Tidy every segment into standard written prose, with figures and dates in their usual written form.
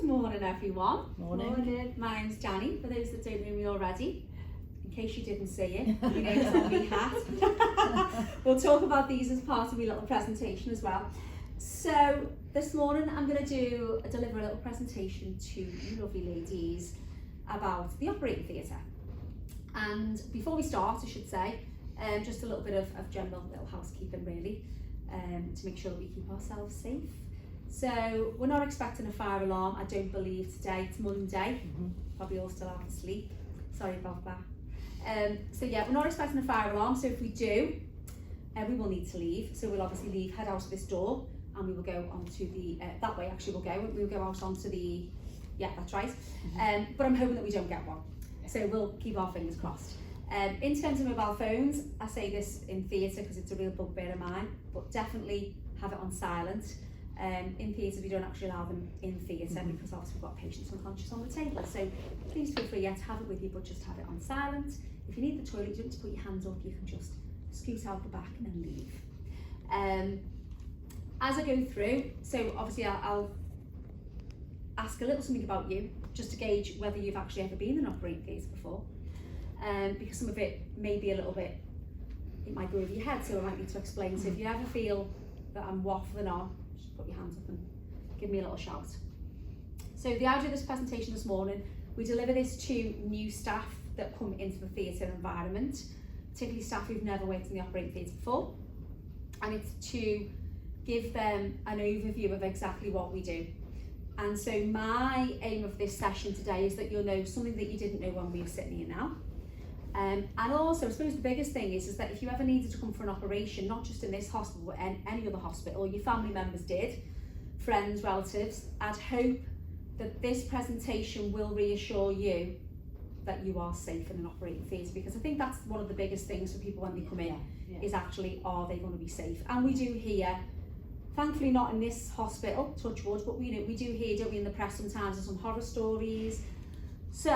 morning everyone. Morning. My name's Danny, for those that don't know me already. In case you didn't see it, you know it's on my hat. We'll talk about these as part of my little presentation as well. So this morning I'm going to deliver a little presentation to you lovely ladies about the operating theatre. And before we start, I should say, just a little bit of general little housekeeping really, to make sure that we keep ourselves safe. So we're not expecting a fire alarm, I don't believe today. It's Monday, probably all still out asleep. Sorry about that. So yeah, we're not expecting a fire alarm, so if we do, we will need to leave. So we'll obviously head out of this door, and we will go onto the, that way actually we'll go out onto the, yeah, that's right. But I'm hoping that we don't get one. So we'll keep our fingers crossed. In terms of mobile phones, I say this in theatre because it's a real bugbear of mine, but definitely have it on silent. In theatre we don't actually allow them in theatre because obviously we've got patients unconscious on the table. So please feel free to have it with you, but just have it on silent. If you need the toilet, you don't need to put your hands up, you can just scoot out the back and then leave. As I go through, so obviously I'll ask a little something about you, just to gauge whether you've actually ever been in an operating theatre before. Because some of it may be a little bit, it might go over your head, so I might need to explain. So if you ever feel that I'm waffling on, just put your hands up and give me a little shout. So the idea of this presentation this morning, we deliver this to new staff that come into the theatre environment, particularly staff who've never worked in the operating theatre before. And it's to give them an overview of exactly what we do. And so my aim of this session today is that you'll know something that you didn't know when we were sitting here now. And also, I suppose the biggest thing is that if you ever needed to come for an operation, not just in this hospital, but any other hospital, your family members did, friends, relatives, I'd hope that this presentation will reassure you that you are safe in an operating theatre, because I think that's one of the biggest things for people when they come in, is actually, are they going to be safe? And we do hear, thankfully not in this hospital, touch wood, but we do hear, don't we, in the press sometimes, of some horror stories. So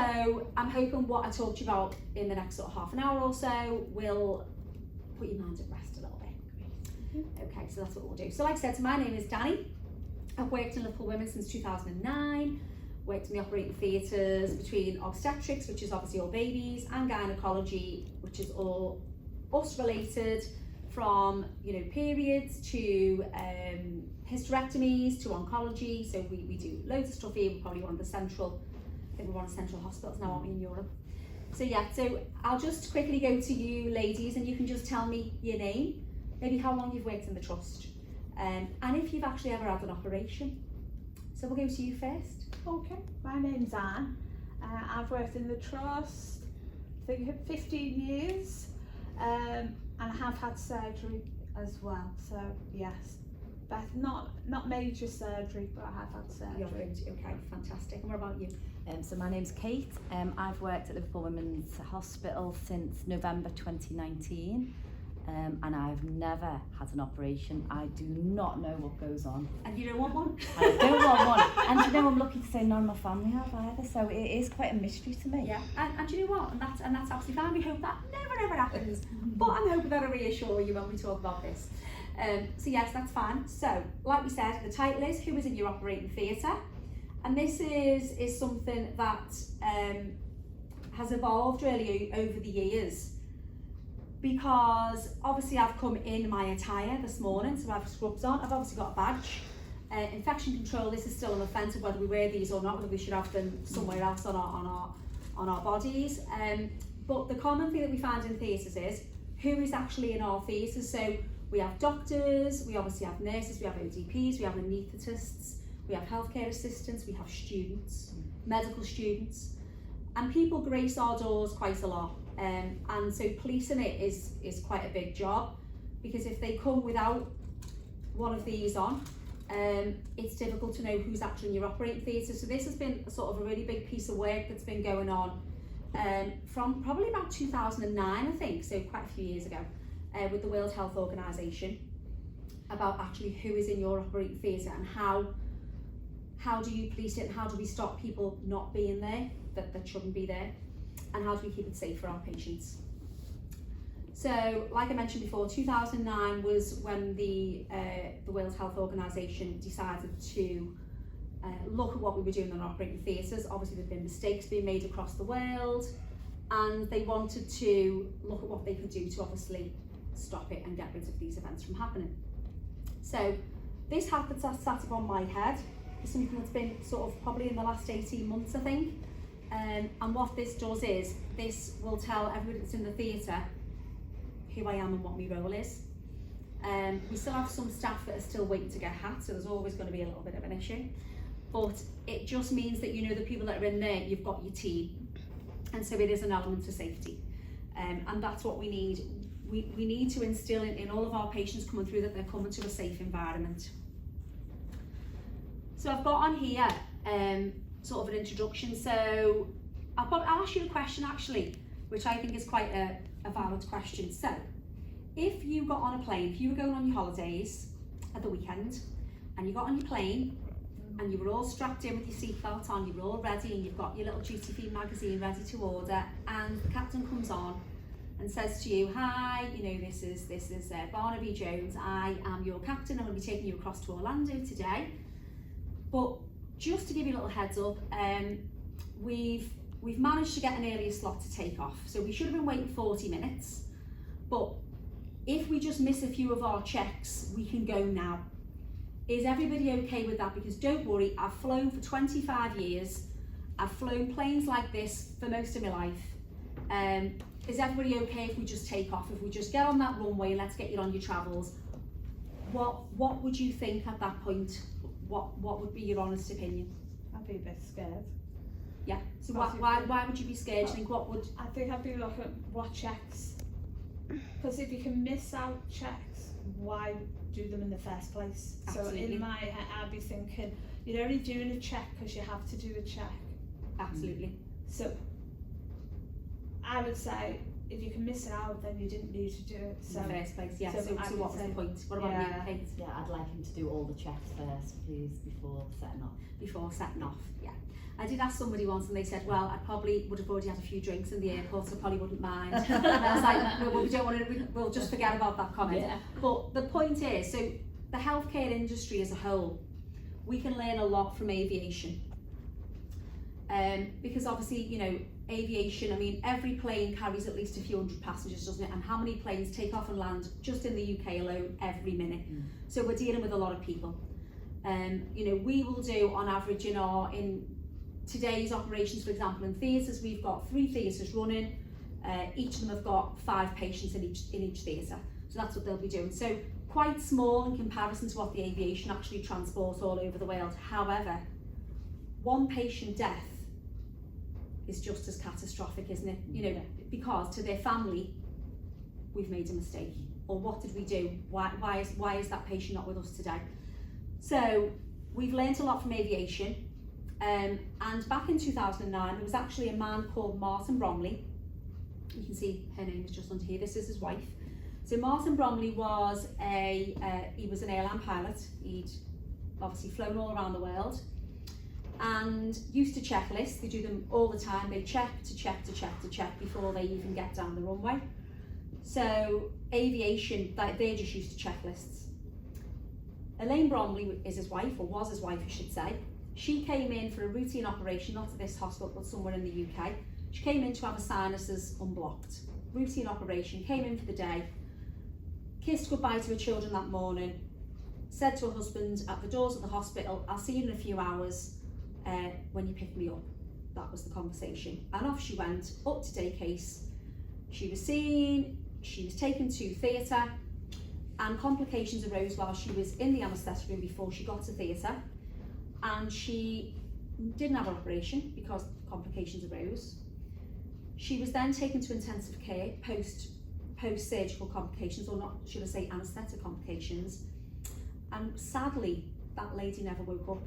I'm hoping what I talked to you about in the next sort of half an hour or so will put your mind at rest a little bit. Okay, so that's what we'll do. So like I said, so my name is Danny. I've worked in Liverpool Women since 2009, worked in the operating theatres between obstetrics, which is obviously all babies, and gynecology, which is all us related, from periods to hysterectomies to oncology. So we do loads of stuff here. We're probably one of the central, I think we're one of the central hospitals now, aren't we, in Europe? So yeah, so I'll just quickly go to you ladies, and you can just tell me your name, maybe how long you've worked in the trust, and if you've actually ever had an operation. So we'll go to you first. Okay, my name's Anne. I've worked in the trust, I think 15 years, and I have had surgery as well. So yes, but not major surgery, but I have had surgery. Okay, fantastic. And what about you? So my name's Kate. I've worked at Liverpool Women's Hospital since November 2019, and I've never had an operation. I do not know what goes on. And you don't want one? I don't want one. And I'm lucky to say none of my family have either, so it is quite a mystery to me. Yeah, and you know what? And that's absolutely fine. We hope that never ever happens. But I'm hoping that'll reassure you when we talk about this. So yes, that's fine. So, like we said, the title is Who is in your operating theatre? And this is something that has evolved really over the years, because obviously I've come in my attire this morning, so I've scrubs on, I've obviously got a badge. Infection control, this is still an offence of whether we wear these or not, whether we should have them somewhere else on our bodies. But the common thing that we find in theatres is who is actually in our theatres. So we have doctors, we obviously have nurses, we have ODPs, we have anaesthetists, we have healthcare assistants, we have students, medical students, and people grace our doors quite a lot. And so policing it is quite a big job, because if they come without one of these on, it's difficult to know who's actually in your operating theatre. So this has been sort of a really big piece of work that's been going on from probably about 2009, I think, so quite a few years ago, with the World Health Organization, about actually who is in your operating theatre and how do you police it, and how do we stop people not being there that shouldn't be there, and how do we keep it safe for our patients. So, like I mentioned before, 2009 was when the World Health Organization decided to look at what we were doing in operating theatres. Obviously there've been mistakes being made across the world, and they wanted to look at what they could do to obviously stop it and get rid of these events from happening. So this habit has sat upon my head. It's something that's been sort of probably in the last 18 months, I think. And what this does is, this will tell everybody that's in the theatre who I am and what my role is. We still have some staff that are still waiting to get hats, so there's always going to be a little bit of an issue. But it just means that, you know, the people that are in there, you've got your team. And so it is an element of safety. And that's what we need. We need to instill in all of our patients coming through that they're coming to a safe environment. So I've got on here sort of an introduction. So I'll ask you a question actually, which I think is quite a valid question. So if you got on a plane, if you were going on your holidays at the weekend, and you got on your plane and you were all strapped in with your seatbelt on, you were all ready, and you've got your little duty free magazine ready to order, and the captain comes on and says to you, hi, you know, this is Barnaby Jones, I am your captain, I'm going to be taking you across to Orlando today. But just to give you a little heads up, we've managed to get an earlier slot to take off. So we should have been waiting 40 minutes, but if we just miss a few of our checks, we can go now. Is everybody okay with that? Because don't worry, I've flown for 25 years. I've flown planes like this for most of my life. Is everybody okay if we just take off? If we just get on that runway, let's get you on your travels. What would you think at that point? What would be your honest opinion? I'd be a bit scared. Yeah. So why would you be scared? Do you think what would? I think I'd be looking at what checks. Because if you can miss out checks, why do them in the first place? Absolutely. So in my head, I'd be thinking, you're only doing a check because you have to do a check. Absolutely. So I would say, if you can miss it out, then you didn't need to do it. So in the first place, yeah. So what was the point? What about you, Kate? Yeah, I'd like him to do all the checks first, please, before setting off. Before setting off, yeah. I did ask somebody once and they said, well, I probably would have already had a few drinks in the airport, so I probably wouldn't mind. And I was like, no, well, we don't want to, we'll just forget about that comment. Yeah. But the point is, so the healthcare industry as a whole, we can learn a lot from aviation. Because obviously, you know, aviation, I mean, every plane carries at least a few hundred passengers, doesn't it? And how many planes take off and land just in the UK alone every minute? So we're dealing with a lot of people. You know, we will do on average in today's operations, for example, in theatres, we've got 3 theatres running. Each of them have got 5 patients in each theatre. So that's what they'll be doing. So quite small in comparison to what the aviation actually transports all over the world. However, one patient death is just as catastrophic, isn't it? You know, because to their family, we've made a mistake. Or what did we do? Why is that patient not with us today? So we've learned a lot from aviation. And back in 2009, there was actually a man called Martin Bromley. You can see her name is just under here. This is his wife. So Martin Bromley was he was an airline pilot. He'd obviously flown all around the world and used to checklists. They do them all the time. They check before they even get down the runway. So aviation, they're just used to checklists. Elaine Bromley is his wife, or was his wife, I should say. She came in for a routine operation, not at this hospital, but somewhere in the UK. She came in to have her sinuses unblocked. Routine operation, came in for the day, kissed goodbye to her children that morning, said to her husband at the doors of the hospital, I'll see you in a few hours when you pick me up. That was the conversation. And off she went, up-to-date case. She was seen, she was taken to theatre, and complications arose while she was in the anaesthetic room before she got to theatre. And she didn't have an operation because complications arose. She was then taken to intensive care post-surgical complications, or not, should I say, anaesthetic complications. And sadly, that lady never woke up.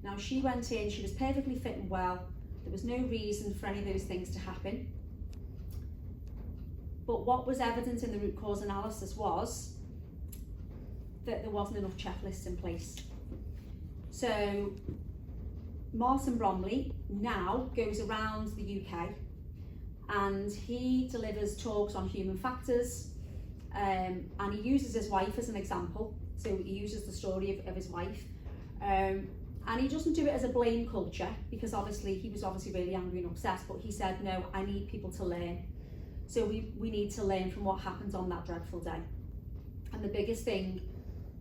Now she went in, she was perfectly fit and well. There was no reason for any of those things to happen. But what was evident in the root cause analysis was that there wasn't enough checklists in place. So Martin Bromley now goes around the UK and he delivers talks on human factors, and he uses his wife as an example. So he uses the story of his wife. And he doesn't do it as a blame culture, because obviously he was really angry and upset, but he said, no, I need people to learn. So we need to learn from what happened on that dreadful day. And the biggest thing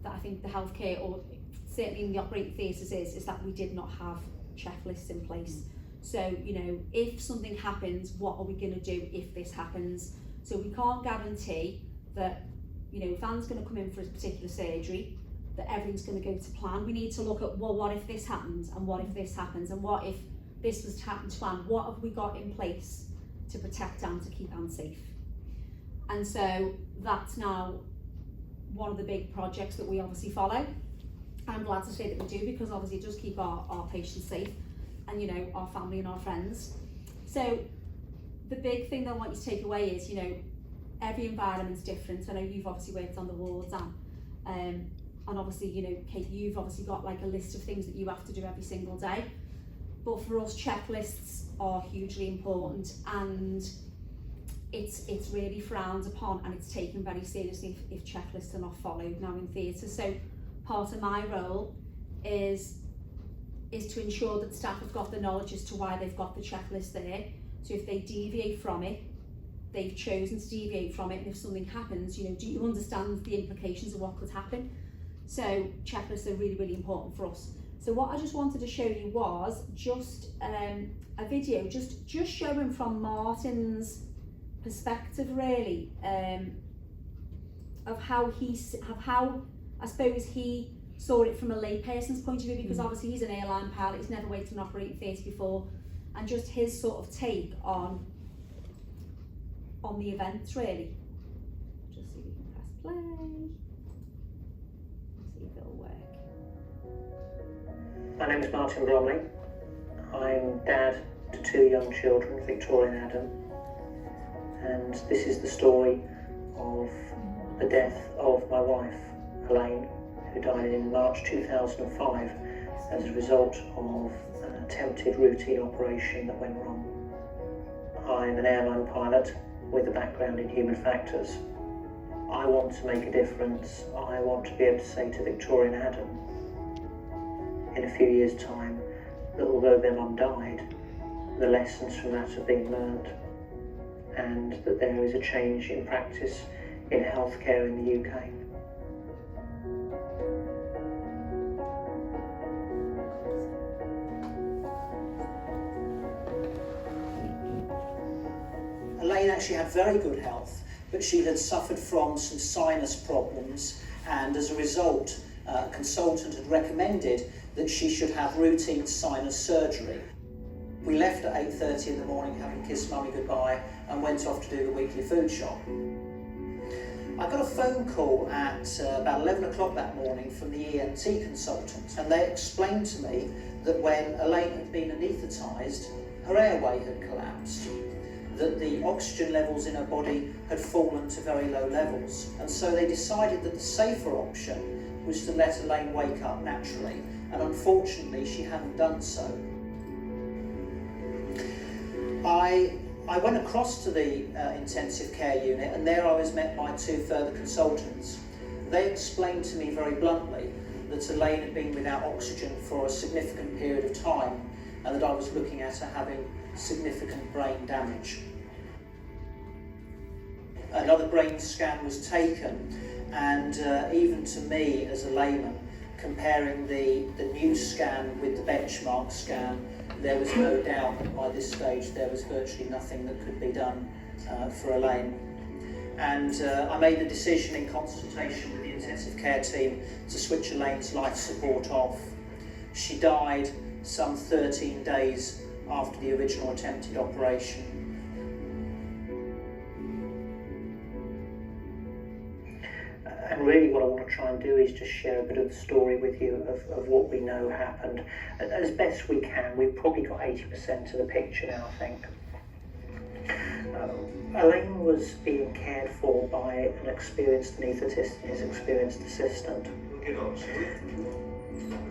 that I think the healthcare, or certainly in the operating theatres, is that we did not have checklists in place. So, you know, if something happens, what are we going to do if this happens? So we can't guarantee that, you know, if Anne's going to come in for a particular surgery, that everything's going to go to plan. We need to look at, well, what if this happens, and what if this happens, and what if this was happened to plan? What have we got in place to protect Anne, to keep Anne safe? And so that's now one of the big projects that we obviously follow. I'm glad to say that we do, because obviously it does keep our patients safe, and, you know, our family and our friends. So the big thing that I want you to take away is, you know, every environment's different. I know you've obviously worked on the wards, and obviously, you know, Kate, you've obviously got like a list of things that you have to do every single day. But for us, checklists are hugely important, and it's really frowned upon, and it's taken very seriously if checklists are not followed now in theatre. So part of my role is to ensure that staff have got the knowledge as to why they've got the checklist there. So if they deviate from it, they've chosen to deviate from it, and if something happens, you know, do you understand the implications of what could happen? So checklists are really, really important for us. So what I just wanted to show you was just a video, just showing from Martin's perspective, really, of how I suppose he saw it from a layperson's point of view, because obviously he's an airline pilot, he's never worked in an operating theatre before, and just his sort of take on the events, really. Just see if we can press play. See if it'll work. My name is Martin Bromley. I'm dad to 2 young children, Victoria and Adam. And this is the story of the death of my wife, Elaine, who died in March 2005 as a result of an attempted routine operation that went wrong. I'm an airline pilot with a background in human factors. I want to make a difference. I want to be able to say to Victoria and Adam in a few years' time that although their mum died, the lessons from that have been learned, and that there is a change in practice in healthcare in the UK. Elaine actually had very good health, but she had suffered from some sinus problems, and as a result, a consultant had recommended that she should have routine sinus surgery. We left at 8:30 in the morning, having kissed Mummy goodbye, and went off to do the weekly food shop. I got a phone call at about 11 o'clock that morning from the ENT consultant, and they explained to me that when Elaine had been anaesthetised, her airway had collapsed, that the oxygen levels in her body had fallen to very low levels, and so they decided that the safer option was to let Elaine wake up naturally, and unfortunately she hadn't done so. I went across to the intensive care unit, and there I was met by 2 further consultants. They explained to me very bluntly that Elaine had been without oxygen for a significant period of time, and that I was looking at her having significant brain damage. Another brain scan was taken, and even to me as a layman, comparing the new scan with the benchmark scan, there was no doubt that by this stage there was virtually nothing that could be done for Elaine. And I made the decision in consultation with the intensive care team to switch Elaine's life support off. She died some 13 days after the original attempted operation. And really what I want to try and do is just share a bit of the story with you of what we know happened. As best we can, we've probably got 80% of the picture now, I think. Elaine was being cared for by an experienced anaesthetist and his experienced assistant.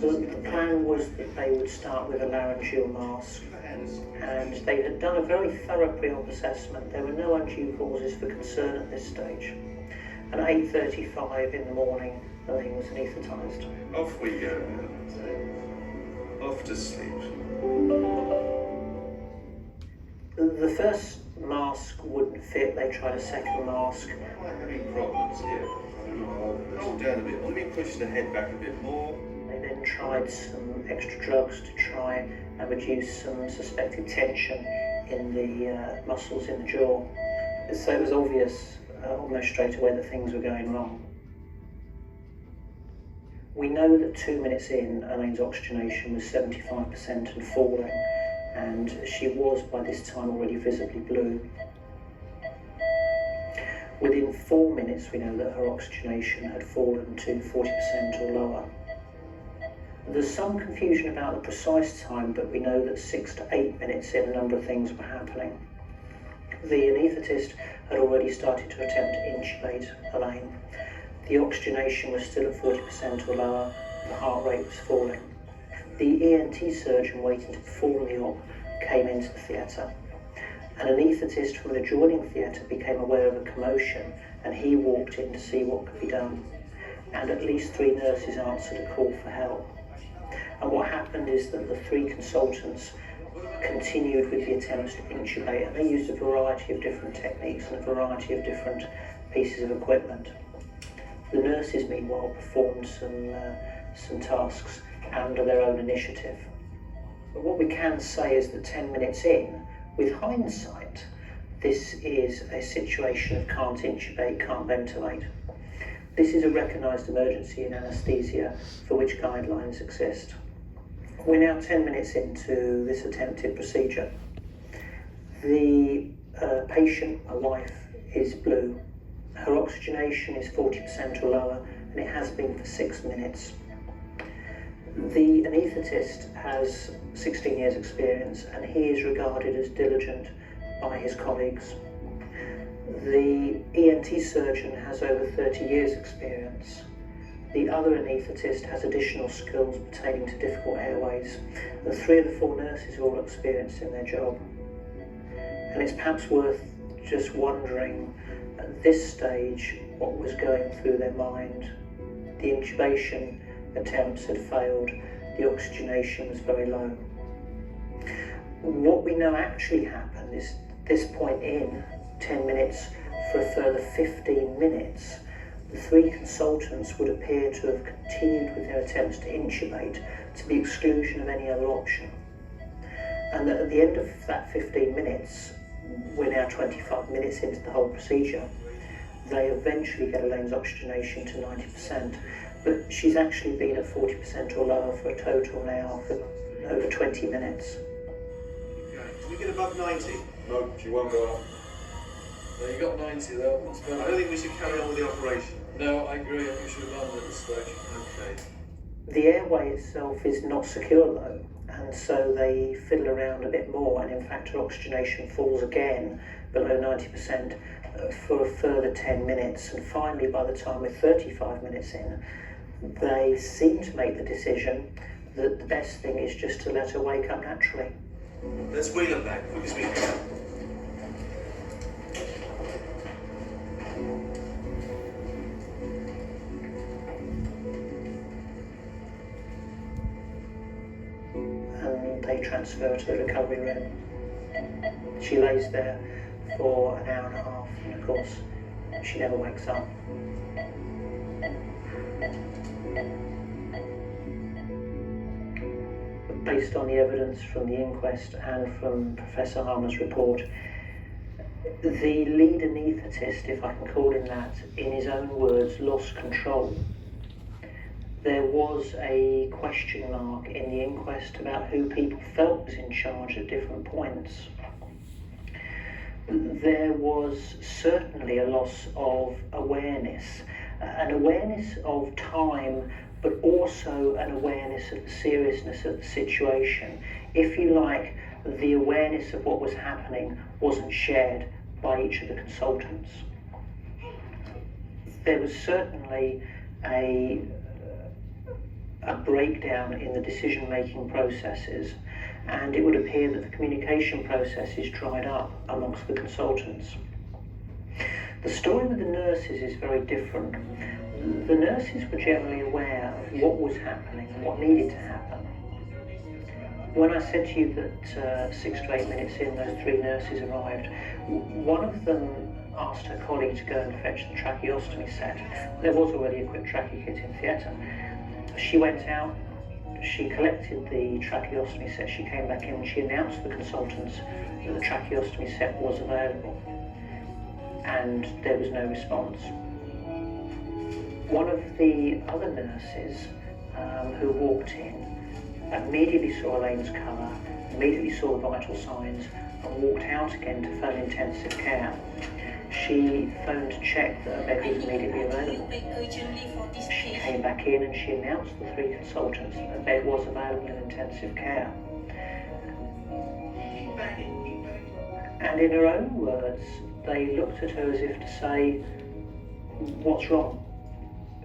The plan was that they would start with a laryngeal mask, and they had done a very thorough pre-op assessment. There were no undue causes for concern at this stage. And at 8:35 in the morning, Elaine was anaesthetised. Off we go. off to sleep. The first mask wouldn't fit, they tried a second mask. Am I having problems here? I don't know. Hold down a bit. Let me push the head back a bit more. They then tried some extra drugs to try and reduce some suspected tension in the muscles in the jaw. So it was obvious almost straight away that things were going wrong. We know that 2 minutes in, Elaine's oxygenation was 75% and falling, and she was by this time already visibly blue. Within 4 minutes, we know that her oxygenation had fallen to 40% or lower. There's some confusion about the precise time, but we know that 6 to 8 minutes in, a number of things were happening. The anaesthetist had already started to attempt to intubate Elaine. The oxygenation was still at 40% or lower, the heart rate was falling. The ENT surgeon waiting to perform the op came into the theatre. An anaesthetist from an adjoining theatre became aware of a commotion, and he walked in to see what could be done. And at least 3 nurses answered a call for help. And what happened is that the 3 consultants continued with the attempts to intubate, and they used a variety of different techniques and a variety of different pieces of equipment. The nurses, meanwhile, performed some tasks under their own initiative. But what we can say is that 10 minutes in, with hindsight, this is a situation of can't intubate, can't ventilate. This is a recognised emergency in anaesthesia for which guidelines exist. We're now 10 minutes into this attempted procedure. The patient, my wife, is blue. Her oxygenation is 40% or lower, and it has been for 6 minutes. The anaesthetist has 16 years experience, and he is regarded as diligent by his colleagues. The ENT surgeon has over 30 years experience. The other anaesthetist has additional skills pertaining to difficult airways. The 3 of the 4 nurses are all experienced in their job. And it's perhaps worth just wondering at this stage what was going through their mind. The intubation attempts had failed, the oxygenation was very low. What we know actually happened is this point in, 10 minutes for a further 15 minutes, the 3 consultants would appear to have continued with their attempts to intubate to the exclusion of any other option. And that at the end of that 15 minutes, we're now 25 minutes into the whole procedure, they eventually get Elaine's oxygenation to 90%, but she's actually been at 40% or lower for a total now for over 20 minutes. Can we get above 90? No, she won't go up. No, you got 90 though. That's I don't think we should carry on with the operation. No, I agree. I think we should abandon at this stage. Okay. The airway itself is not secure though, and so they fiddle around a bit more, and in fact her oxygenation falls again below 90% for a further 10 minutes, and finally by the time we're 35 minutes in, they seem to make the decision that the best thing is just to let her wake up naturally. Let's wheel her back because we can. And they transfer her to the recovery room. She lays there for an hour and a half, and of course she never wakes up. Based on the evidence from the inquest and from Professor Harmer's report, the lead anaesthetist, if I can call him that, in his own words, lost control. There was a question mark in the inquest about who people felt was in charge at different points. There was certainly a loss of awareness, an awareness of time, but also an awareness of the seriousness of the situation. If you like, the awareness of what was happening wasn't shared by each of the consultants. There was certainly a breakdown in the decision-making processes, and it would appear that the communication processes dried up amongst the consultants. The story with the nurses is very different. The nurses were generally aware of what was happening and what needed to happen. When I said to you that 6 to 8 minutes in, those 3 nurses arrived, one of them asked her colleague to go and fetch the tracheostomy set. There was already a quick trachea kit in theatre. She went out, she collected the tracheostomy set, she came back in and she announced to the consultants that the tracheostomy set was available. And there was no response. One of the other nurses who walked in immediately saw Elaine's colour, immediately saw the vital signs and walked out again to phone intensive care. She phoned to check that a bed was immediately available. She came back in and she announced to the 3 consultants that a bed was available in intensive care. And in her own words, they looked at her as if to say, "What's wrong?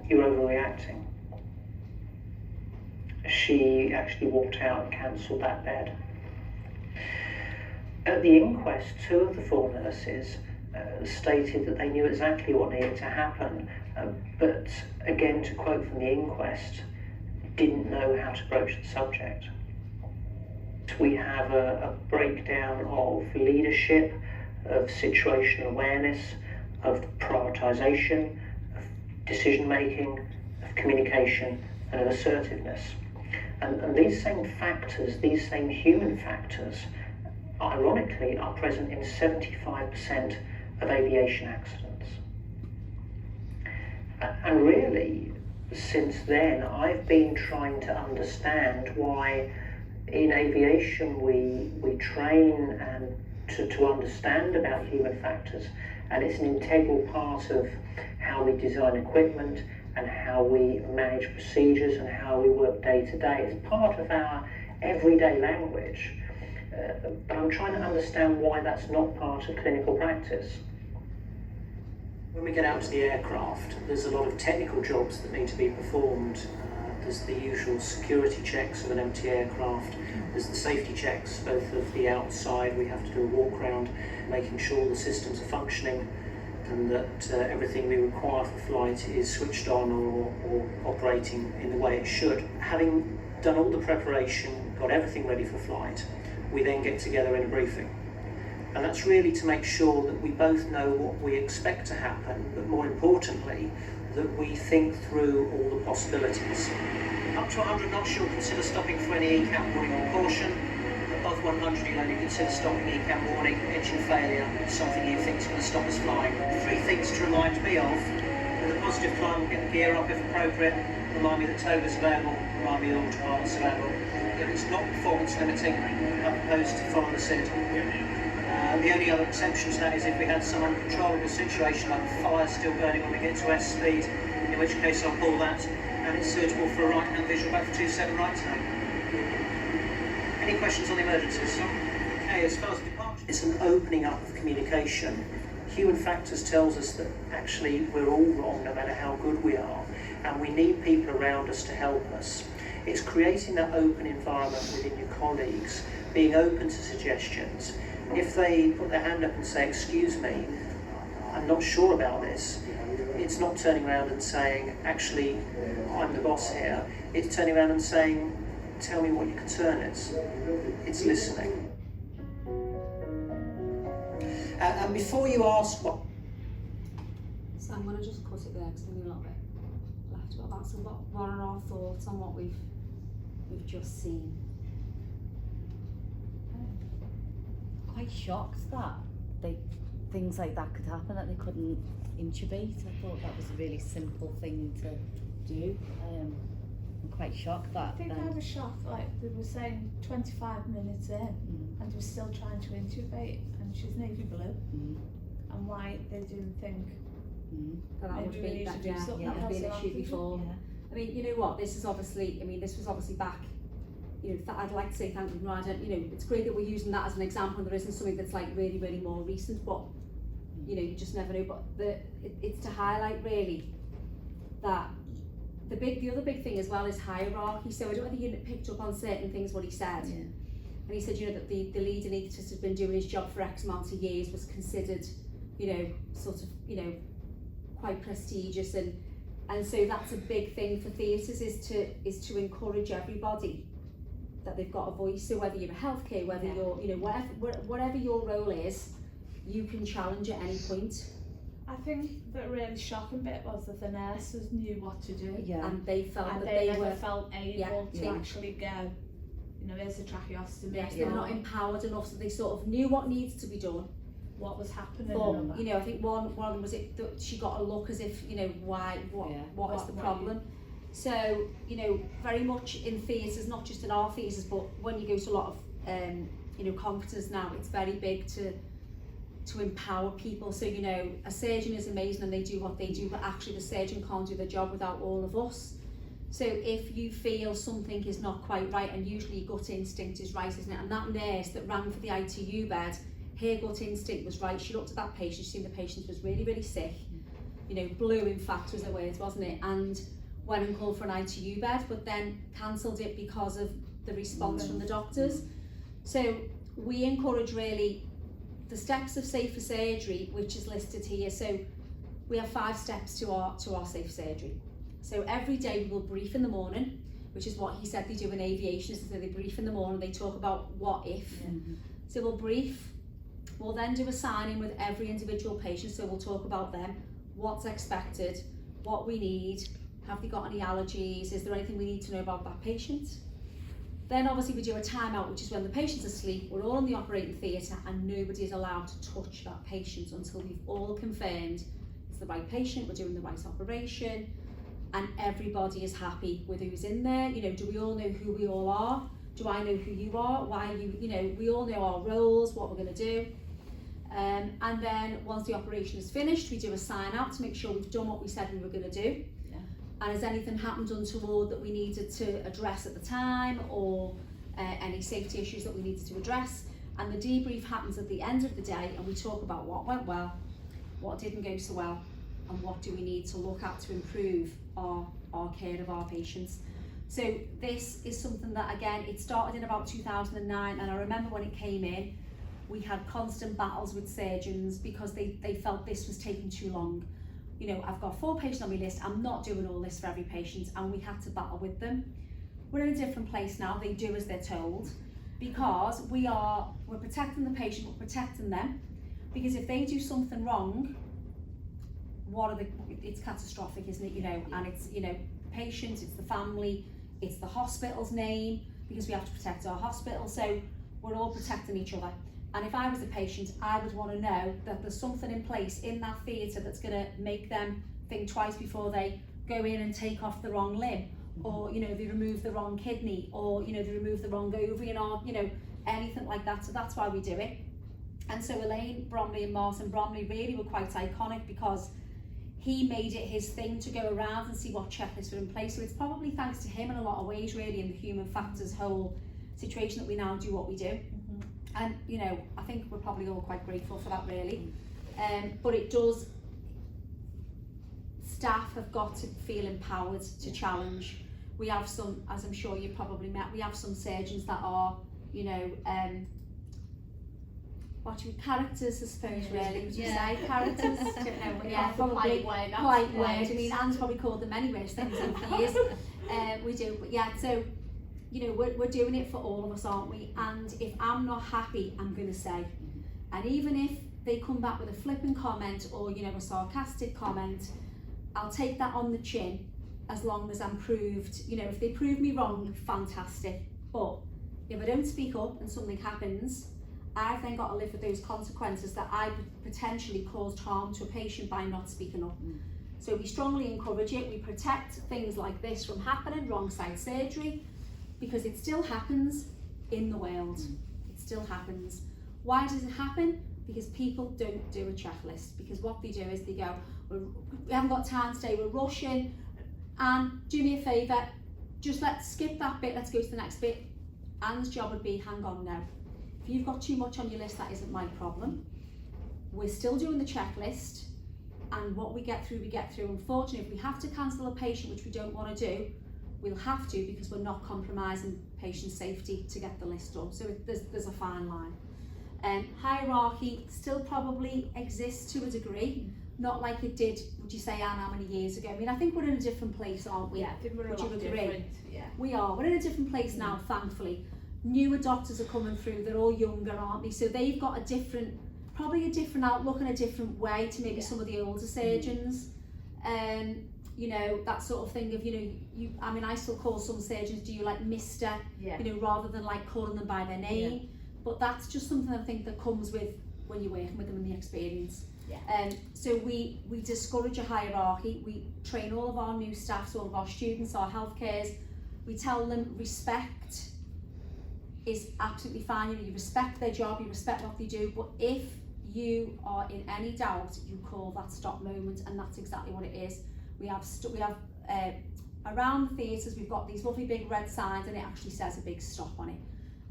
You're overreacting." She actually walked out and cancelled that bed. At the inquest, 2 of the 4 nurses stated that they knew exactly what needed to happen, but again, to quote from the inquest, didn't know how to broach the subject. We have a breakdown of leadership, of situational awareness, of prioritisation, of decision making, of communication and of assertiveness. And these same factors, these same human factors, ironically are present in 75% of aviation accidents. And really, since then, I've been trying to understand why in aviation we train and to understand about human factors, and it's an integral part of how we design equipment and how we manage procedures and how we work day to day. It's part of our everyday language, but I'm trying to understand why that's not part of clinical practice. When we get out to the aircraft, there's a lot of technical jobs that need to be performed. There's the usual security checks of an empty aircraft. There's the safety checks, both of the outside. We have to do a walk around, making sure the systems are functioning and that everything we require for flight is switched on or operating in the way it should. Having done all the preparation, got everything ready for flight, we then get together in a briefing. And that's really to make sure that we both know what we expect to happen, but more importantly, that we think through all the possibilities. Up to 100 knots, you'll consider stopping for any ECAM warning or caution. Above 100, you'll only consider stopping ECAM warning, engine failure, something you think is going to stop us flying. 3 things to remind me of. With a positive climb, we'll get the gear up if appropriate. Remind me that tow is available. Remind me that all departments are available. If it's not performance limiting, I propose to follow the SID. The only other exception to that is if we had some uncontrollable situation like a fire still burning when we get to S speed, in which case I'll pull that and it's suitable for a right hand visual back for 27 right turn. Any questions on the emergencies? Okay, as far as the departure, it's an opening up of communication. Human factors tells us that actually we're all wrong no matter how good we are, and we need people around us to help us. It's creating that open environment within your colleagues, being open to suggestions. If they put their hand up and say, "Excuse me, I'm not sure about this," it's not turning around and saying, "Actually, I'm the boss here." It's turning around and saying, "Tell me what your concern is." It's listening. And before you ask what... So I'm going to just cut it there because I'm a little bit left about that. So what are our thoughts on what we've just seen? Quite shocked that things like that could happen, that they couldn't intubate. I thought that was a really simple thing to do. I'm quite shocked that. I think I was shocked, like they were saying 25 minutes in and they were still trying to intubate, and she's navy blue. And why they didn't think That would maybe we be need that, to do yeah, something that would be an else. issue before. Yeah. I mean, you know what, this was obviously back, you know, I'd like to say thank you, I don't, you know, it's great that we're using that as an example and there isn't something that's like really, really more recent, but, you know, you just never know, but it's to highlight really that the other big thing as well is hierarchy. So I don't think you picked up on certain things what he said. Yeah. And he said, you know, that the lead anaesthetist had been doing his job for X amount of years, was considered, you know, sort of, you know, quite prestigious, and so that's a big thing for theatres is to encourage everybody that they've got a voice. So whether you're a healthcare, whether you're, you know, whatever your role is, you can challenge at any point. I think the really shocking bit was that the nurses knew what to do. Yeah. And they felt And that they they never were felt able to Yeah. actually go, you know, here's a tracheostomy. yes, they were not empowered enough, so they sort of knew what needs to be done. What was happening. But you know, I think one was it that she got a look as if, you know, what is the problem. So, you know, very much in theatres, not just in our theatres, but when you go to a lot of you know, conferences now, it's very big to empower people. So, you know, a surgeon is amazing and they do what they do, but actually the surgeon can't do the job without all of us. So if you feel something is not quite right, and usually your gut instinct is right, isn't it? And that nurse that ran for the ITU bed, her gut instinct was right. She looked at that patient, she seen the patient was really, really sick. You know, blue in fact was the words, wasn't it? And went and called for an ITU bed, but then cancelled it because of the response from the doctors. So we encourage really the steps of safer surgery, which is listed here. So we have 5 steps to our safe surgery. So every day we will brief in the morning, which is what he said they do in aviation, is that they brief in the morning, they talk about what if. So we'll brief, we'll then do a sign-in with every individual patient, so we'll talk about them, what's expected, what we need, have they got any allergies, is there anything we need to know about that patient? Then obviously we do a timeout, which is when the patient's asleep, we're all in the operating theatre and nobody is allowed to touch that patient until we've all confirmed it's the right patient, we're doing the right operation, and everybody is happy with who's in there. You know, do we all know who we all are? Do I know who you are? Why are you know, we all know our roles, what we're going to do. And then once the operation is finished, we do a sign out to make sure we've done what we said we were going to do. And has anything happened untoward that we needed to address at the time, or any safety issues that we needed to address? And the debrief happens at the end of the day, and we talk about what went well, what didn't go so well, and what do we need to look at to improve our care of our patients. So this is something that, again, it started in about 2009, and I remember when it came in, we had constant battles with surgeons because they felt this was taking too long. You know, I've got 4 patients on my list, I'm not doing all this for every patient, and we had to battle with them. We're in a different place now, they do as they're told, because we're protecting the patient, we're protecting them, because if they do something wrong, it's catastrophic, isn't it? You know, and it's, you know, patients, it's the family, it's the hospital's name, because we have to protect our hospital, so we're all protecting each other. And if I was a patient, I would want to know that there's something in place in that theatre that's going to make them think twice before they go in and take off the wrong limb, or, you know, they remove the wrong kidney, or, you know, they remove the wrong ovary, or, you know, anything like that. So that's why we do it. And so Elaine Bromley and Martin Bromley really were quite iconic, because he made it his thing to go around and see what checklists were in place. So it's probably thanks to him in a lot of ways, really, in the human factors whole situation, that we now do what we do. And, you know, I think we're probably all quite grateful for that, really. But it does, staff have got to feel empowered to challenge. We have some, as I'm sure you probably met, we have some surgeons that are, you know, characters, I suppose, really, would you say? Characters? I don't know, but yeah, probably quite word. I mean, Anne's probably called them many worse things over the years. We do, but yeah, so, you know, we're doing it for all of us, aren't we? And if I'm not happy, I'm going to say. And even if they come back with a flippant comment, or, you know, a sarcastic comment, I'll take that on the chin, as long as I'm proved, you know, if they prove me wrong, fantastic. But if I don't speak up and something happens, I've then got to live with those consequences that I potentially caused harm to a patient by not speaking up. So we strongly encourage it. We protect things like this from happening, wrong side surgery, because it still happens in the world. It still happens. Why does it happen? Because people don't do a checklist. Because what they do is they go, we haven't got time today, we're rushing, and do me a favour, just let's skip that bit, let's go to the next bit. Anne's job would be, hang on now, if you've got too much on your list, that isn't my problem. We're still doing the checklist, and what we get through, we get through. Unfortunately, if we have to cancel a patient, which we don't want to do, we'll have to, because we're not compromising patient safety to get the list done. So there's a fine line. Hierarchy still probably exists to a degree, not like it did, would you say, Anne, how many years ago? I mean, I think we're in a different place, aren't we? Yeah, I think we're a Would lot you agree? different. Yeah. We are. We're in a different place now, thankfully. newer doctors are coming through, they're all younger, aren't they? So they've got probably a different outlook and a different way to maybe some of the older surgeons. You know, that sort of thing of, you know, I mean, I still call some surgeons, do you like Mr, Yeah. you know, rather than like calling them by their name. Yeah. But that's just something I think that comes with when you're working with them and the experience. Yeah. So we discourage a hierarchy. We train all of our new staff, all of our students, our healthcares. We tell them respect is absolutely fine. You know, you respect their job, you respect what they do, but if you are in any doubt, you call that stop moment, and that's exactly what it is. We have around the theatres, we've got these lovely big red signs, and it actually says a big stop on it.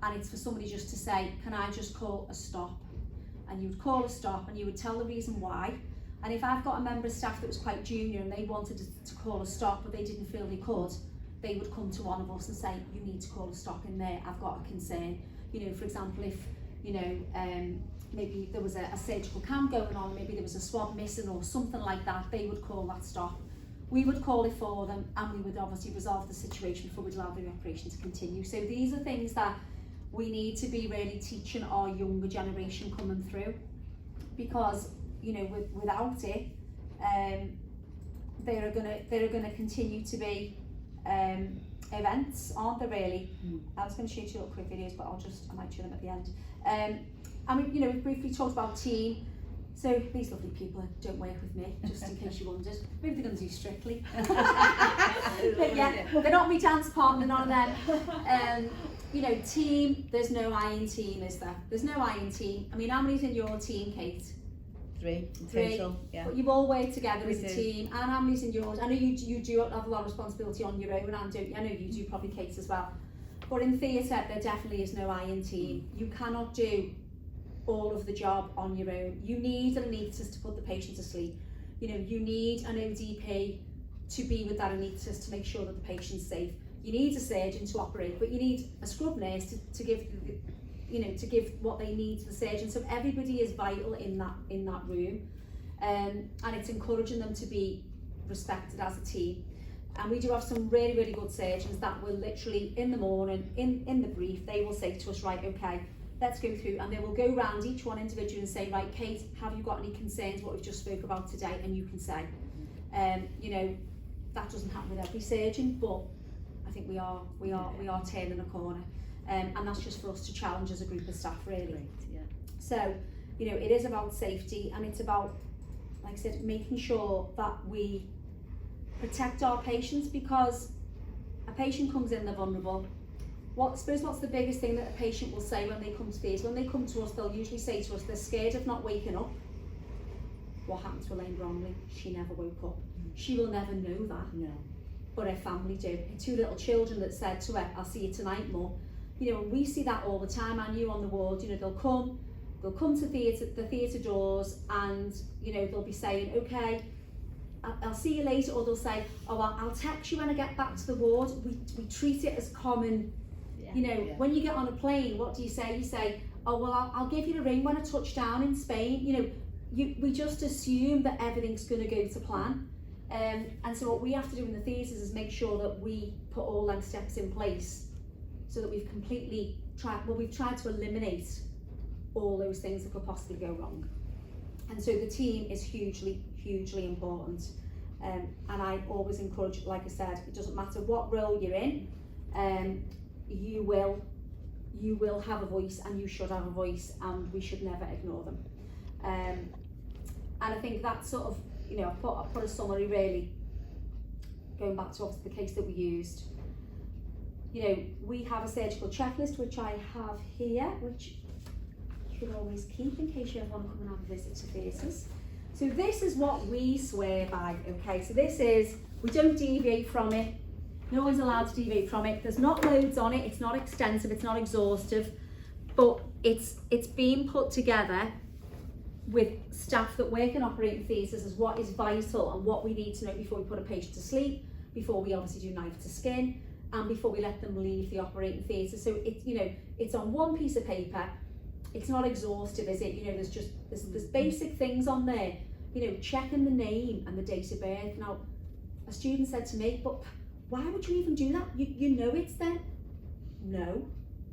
And it's for somebody just to say, can I just call a stop? And you would call a stop and you would tell the reason why. And if I've got a member of staff that was quite junior and they wanted to call a stop but they didn't feel they could, they would come to one of us and say, you need to call a stop in there, I've got a concern. You know, for example, if, you know, maybe there was a surgical cam going on, maybe there was a swab missing or something like that, they would call that stop. We would call it for them, and we would obviously resolve the situation before we'd allow the operation to continue. So these are things that we need to be really teaching our younger generation coming through, because, you know, without it, there are gonna continue to be events, aren't there really? I was going to show you two little quick videos, but I might show them at the end. I mean, you know, we briefly talked about team. So these lovely people don't work with me, just in case you wondered. Maybe they're going to do Strictly. But yeah, they're not my dance partner, none of them. You know, team, there's no I in team, is there? There's no I in team. I mean, how many's in your team, Kate? Three in total, yeah. But you've all worked together as a do. team. And how many's in yours? I know you do have a lot of responsibility on your own, and I know you do, probably Kate as well. But in theatre, there definitely is no I in team. You cannot do all of the job on your own. You need an anaesthetist to put the patient to sleep. You know, you need an ODP to be with that anaesthetist to make sure that the patient's safe. You need a surgeon to operate, but you need a scrub nurse to give, you know, to give what they need to the surgeon. So everybody is vital in that room, and it's encouraging them to be respected as a team. And we do have some really, really good surgeons that will literally in the morning, in the brief, they will say to us, right, okay, let's go through, and they will go round each one individually and say, right, Kate, have you got any concerns what we've just spoke about today? And you can say, you know, that doesn't happen with every surgeon, but I think we are turning a corner, and that's just for us to challenge as a group of staff, really. Great, yeah. So, you know, it is about safety, and it's about, like I said, making sure that we protect our patients, because a patient comes in, they're vulnerable. I suppose what's the biggest thing that a patient will say when they come to us? When they come to us, they'll usually say to us, they're scared of not waking up. What happened to Elaine Bromley? She never woke up. She will never know that. No. But her family do. Her two little children that said to her, I'll see you tonight, Mum. You know, and we see that all the time. And you on the ward, you know, they'll come to the theatre doors, and, you know, they'll be saying, okay, I'll see you later, or they'll say, oh, I'll text you when I get back to the ward. We treat it as common. You know, when you get on a plane, what do you say? You say, oh, well, I'll give you a ring when I touch down in Spain. You know, we just assume that everything's going to go to plan. And so what we have to do in the theatres is make sure that we put all them steps in place, so that we've tried to eliminate all those things that could possibly go wrong. And so the team is hugely, hugely important. And I always encourage, like I said, it doesn't matter what role you're in, you will have a voice, and you should have a voice, and we should never ignore them. And I think that's sort of, you know, I put a summary really, going back to obviously the case that we used. You know, we have a surgical checklist, which I have here, which you should always keep in case you ever want to come and have a visit to theatres. So this is what we swear by, okay? So this is, we don't deviate from it. No one's allowed to deviate from it. There's not loads on it. It's not extensive. It's not exhaustive, but it's being put together with staff that work in operating theatres as what is vital and what we need to know before we put a patient to sleep, before we obviously do knife to skin, and before we let them leave the operating theatre. So it's, you know, it's on one piece of paper. It's not exhaustive, is it? You know, there's basic things on there. You know, checking the name and the date of birth. Now, a student said to me, but why would you even do that? You know it's there. No,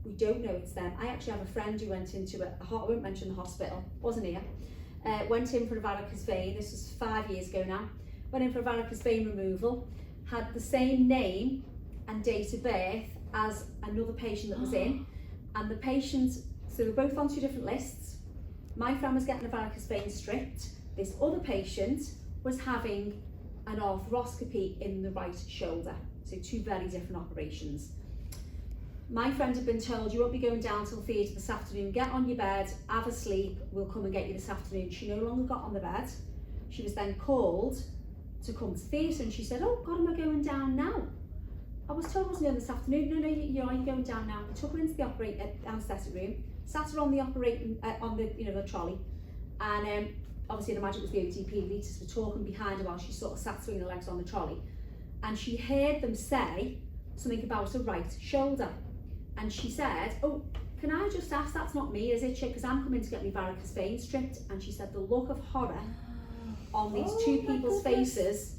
we don't know it's them. I actually have a friend who went into I won't mention the hospital, wasn't here, went in for a varicose vein, this was 5 years ago now, went in for a varicose vein removal, had the same name and date of birth as another patient that was in, and the patient, so they're both on 2 different lists. My friend was getting a varicose vein stripped, this other patient was having an arthroscopy in the right shoulder, so 2 very different operations. My friend had been told, you won't be going down till theatre this afternoon, get on your bed, have a sleep, we'll come and get you this afternoon. She no longer got on the bed. She was then called to come to theatre and she said, oh God, am I going down now? I was told I wasn't going this afternoon. No, you're going down now. We took her into the anaesthetic room, sat her on the the trolley, and obviously I'd imagine it was the ODP leaders were talking behind her while she sort of sat swinging her legs on the trolley, and she heard them say something about her right shoulder. And she said, oh, can I just ask, that's not me, is it, because I'm coming to get my varicose vein stripped. And she said the look of horror on these 2 people's faces.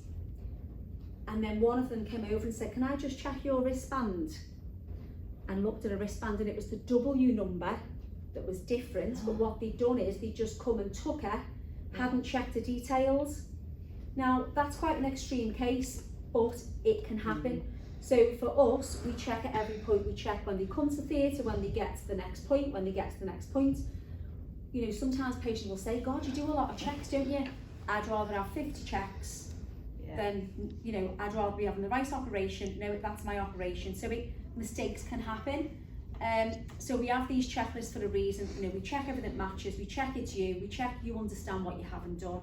And then one of them came over and said, can I just check your wristband? And looked at her wristband, and it was the W number that was different. But what they'd done is they'd just come and took her, hadn't checked the details. Now, that's quite an extreme case, but it can happen. So for us, we check at every point. We check when they come to theatre, when they get to the next point, when they get to the next point. You know, sometimes patients will say, God, you do a lot of checks, don't you? I'd rather have 50 checks than, you know, I'd rather be having the right operation. No, that's my operation. So mistakes can happen. So we have these checklists for a reason. You know, we check everything matches, we check it's you, we check you understand what you haven't done.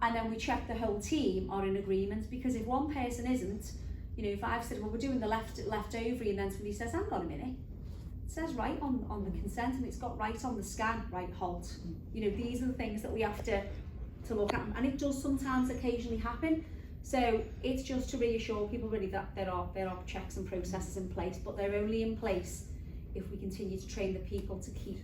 And then we check the whole team are in agreement, because if one person isn't, you know, if I've said, well, we're doing the left ovary, and then somebody says, hang on a minute, it says right on the consent, and it's got right on the scan, right, halt. You know, these are the things that we have to look at, and it does sometimes occasionally happen. So it's just to reassure people really that there are checks and processes in place, but they're only in place if we continue to train the people to keep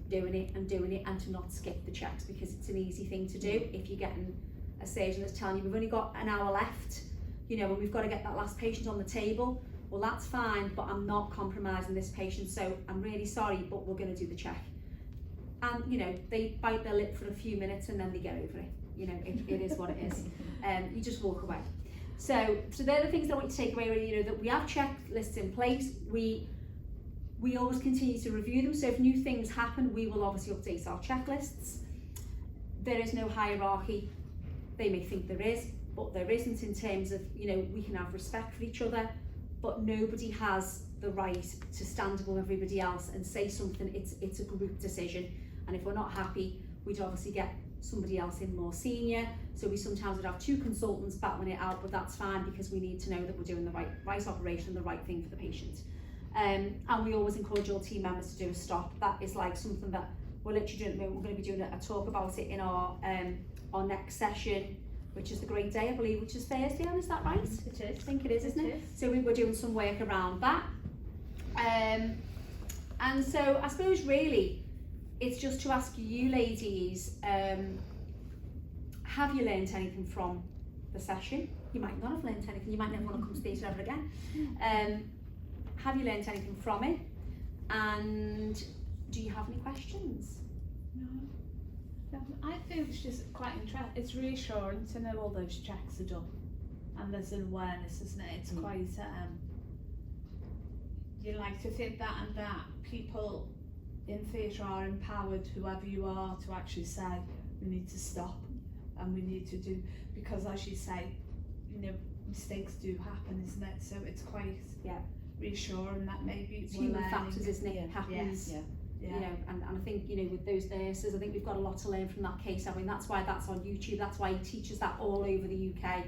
doing it and to not skip the checks, because it's an easy thing to do. If you're getting a surgeon that's telling you we've only got an hour left, you know, and we've got to get that last patient on the table, well, that's fine, but I'm not compromising this patient, so I'm really sorry, but we're going to do the check. And, you know, they bite their lip for a few minutes and then they get over it. You know, it is what it is. You just walk away. So they're the things that I want you to take away, really, you know, that we have checklists in place. We always continue to review them. So if new things happen, we will obviously update our checklists. There is no hierarchy. They may think there is, but there isn't, in terms of, you know, we can have respect for each other, but nobody has the right to stand above everybody else and say something. It's a group decision, and if we're not happy, we'd obviously get somebody else in more senior. So we sometimes would have 2 consultants battling it out, but that's fine, because we need to know that we're doing the right operation, the right thing for the patient. And we always encourage all team members to do a stop. That is like something that we're literally doing at the moment. We're going to be doing a talk about it in our next session, which is the great day, I believe, which is Thursday. Is that right? It is. I think it is, isn't it? So we're doing some work around that. And so I suppose really it's just to ask you ladies, have you learned anything from the session? You might not have learned anything. You might never want to come to theatre ever again. Have you learned anything from it? And do you have any questions? No. I think it's just quite interesting. It's reassuring to know all those checks are done, and there's an awareness, isn't it? It's quite. You like to think that people in theatre are empowered, whoever you are, to actually say we need to stop and we need to do, because as you say, you know, mistakes do happen, isn't it? So it's quite reassuring that maybe it's human factors, isn't it? It happens. Yeah. You know, and I think, you know, with those nurses, I think we've got a lot to learn from that case. I mean, that's why that's on YouTube. That's why he teaches that all over the UK,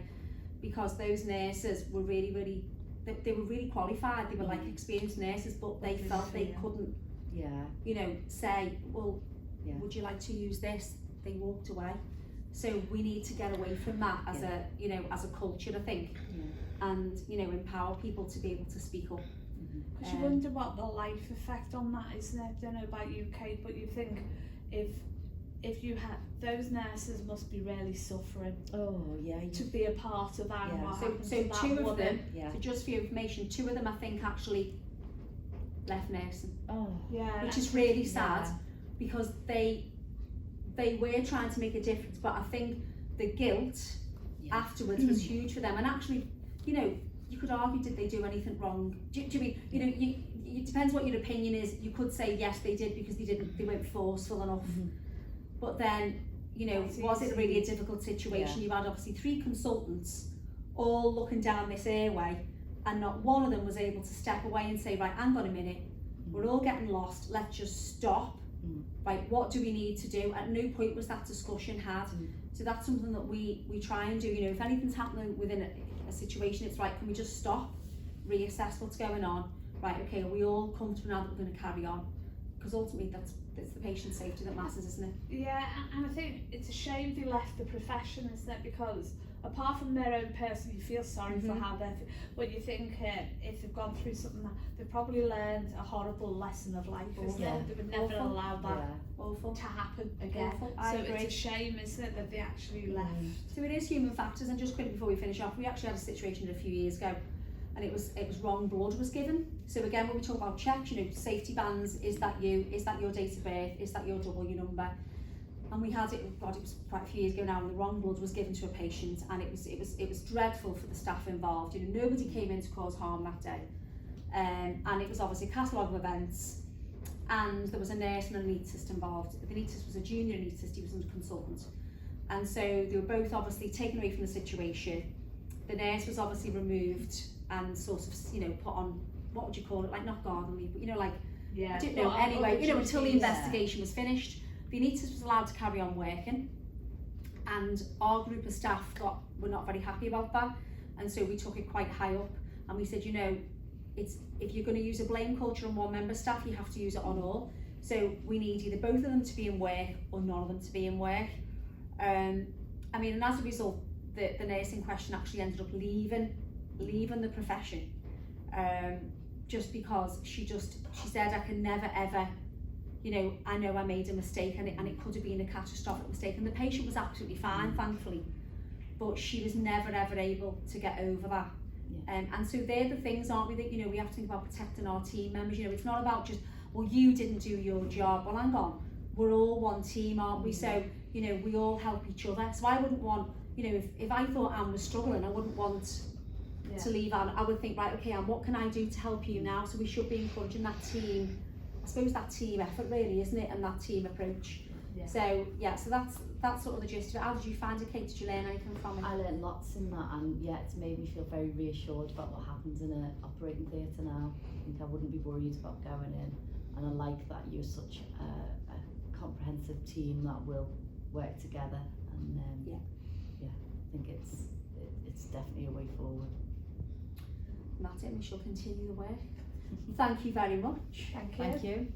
because those nurses were really they were really qualified. They were like experienced nurses, but they felt they couldn't, you know, say, well, would you like to use this? They walked away. So we need to get away from that as a, you know, as a culture, I think, and, you know, empower people to be able to speak up. Because you wonder what the life effect on that is. I don't know about UK, but you think if you had, those nurses must be really suffering. To be a part of that. And what So 2 of them, so just for your information, 2 of them I think actually left nursing, Yeah. which is really sad Yeah. because they were trying to make a difference, but I think the guilt afterwards was huge for them. And actually, you know, you could argue, did they do anything wrong? Do you mean, you know, it depends what your opinion is. You could say yes, they did because they weren't forceful enough. But then, you know, was it really a difficult situation? You had obviously 3 consultants all looking down this airway, and not one of them was able to step away and say, right, hang on a minute, we're all getting lost, let's just stop. Right, what do we need to do? At no point was that discussion had. So that's something that we try and do. You know, if anything's happening within a situation, it's right, can we just stop, reassess what's going on? Right, okay, are we all comfortable now that we're going to carry on? Because ultimately that's the patient's safety that matters, isn't it? Yeah, and I think it's a shame they left the profession, isn't it? Because apart from their own person, you feel sorry for how they're. When you think if they've gone through something, that they've probably learned a horrible lesson of life, isn't it? They would never allow that to happen again. I So agree. it's a shame, isn't it, that they actually left. So it is human factors. And just quickly before we finish off, we actually had a situation a few years ago, and it was wrong blood was given. So again, when we talk about checks, you know, safety bands, is that you? Is that your date of birth? Is that your double, your number? And we had it, God, it was quite a few years ago now, and the wrong blood was given to a patient, and it was dreadful for the staff involved. You know, nobody came in to cause harm that day, and it was obviously a catalogue of events, and there was a nurse and an anaesthetist involved. The anaesthetist was a junior anaesthetist, he was a consultant, and so they were both obviously taken away from the situation. The nurse was obviously removed and sort of, you know, put on, what would you call it, like not garden leave, but you know, like, I don't know, anyway, you know, until the investigation was finished. The anaesthetist was allowed to carry on working, and our group of staff were not very happy about that, and so we took it quite high up, and we said, you know, if you're going to use a blame culture on one member staff, you have to use it on all. So we need either both of them to be in work or none of them to be in work. I mean, and as a result, the nurse in question actually ended up leaving the profession, just because she said, I can never ever, you know, I know I made a mistake, and it could have been a catastrophic mistake, and the patient was absolutely fine, thankfully, but she was never ever able to get over that. And so they're the things, aren't we, that, you know, we have to think about protecting our team members. You know, it's not about just, well, you didn't do your job. Well, hang on, we're all one team, aren't we? So, you know, we all help each other. So I wouldn't want, you know, if I thought Anne was struggling, I wouldn't want to leave Anne. I would think, right, okay, Anne, what can I do to help you now? So we should be encouraging that team, I suppose that team effort really, isn't it? And that team approach. So so that's sort of the gist of it. How did you find it, Kate? Did you learn anything from it? I learned lots in that, and it's made me feel very reassured about what happens in an operating theatre now. I think I wouldn't be worried about going in, and I like that you're such a comprehensive team that will work together, and I think it's definitely a way forward. And that's it, we shall continue the work. Thank you very much. Thank you. Thank you.